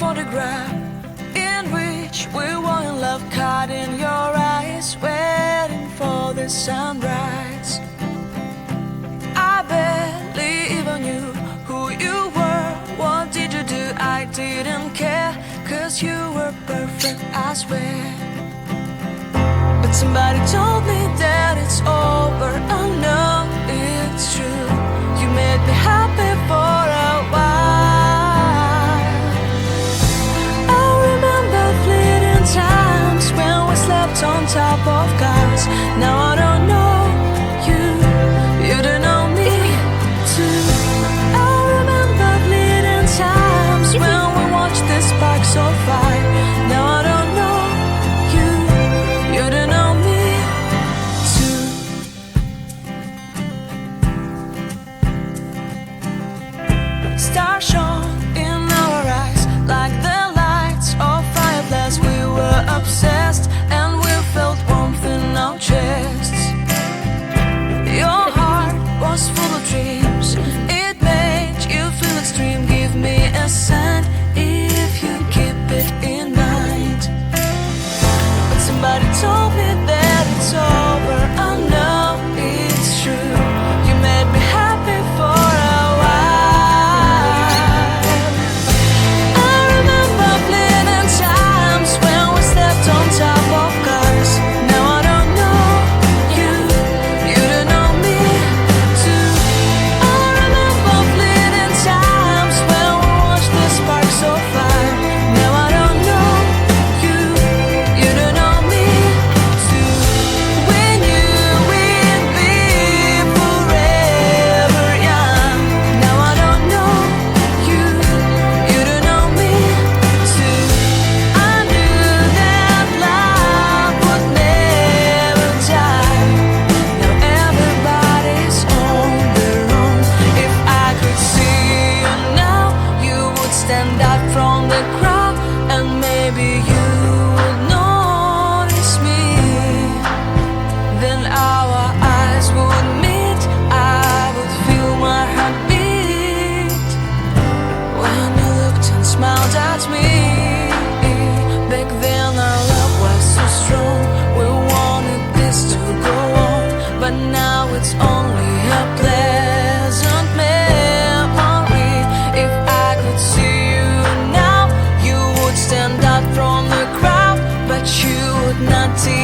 photograph in which we were in love, caught in your eyes, waiting for the sunrise. I barely even knew who you were. What did you do? I didn't care, 'cause you were perfect, I swear. But somebody told me that it's over. I know it's true. You made me happy for a while. I remember fleeting times when we slept on top of cars. Now I don't know you, you don't know me too. I remember fleeting times when we watched the sparks so fire. Now I don't know you, you don't know me too. Stars shone in our eyes like the lights of fireflies. We were obsessed and we felt warmth in our chests. Your heart was full of dreams. It made you feel extreme. Give me a sign if you keep it in mind. But somebody told me that it's over. I know it's true. You made me happy for a while. I remember fleeting times when we slept on top of cars. Now I don't know you, you don't know me too. I remember fleeting times when we watched the sparks so fire. Now I don't know you, you don't know me too. We knew we'd be forever young. Now I don't know you, you don't know me too. I knew that love would never die. Now everybody's on their own. If I could see you now, you would stand out from the crowd, and maybe you would notice me. Then our eyes would meet. I would feel my heart beat when you looked and smiled at me. Back then our love was so strong. We wanted this to go on, but now it's only a pleasant memory. If I could see you now, you would stand out from the crowd, but you would not see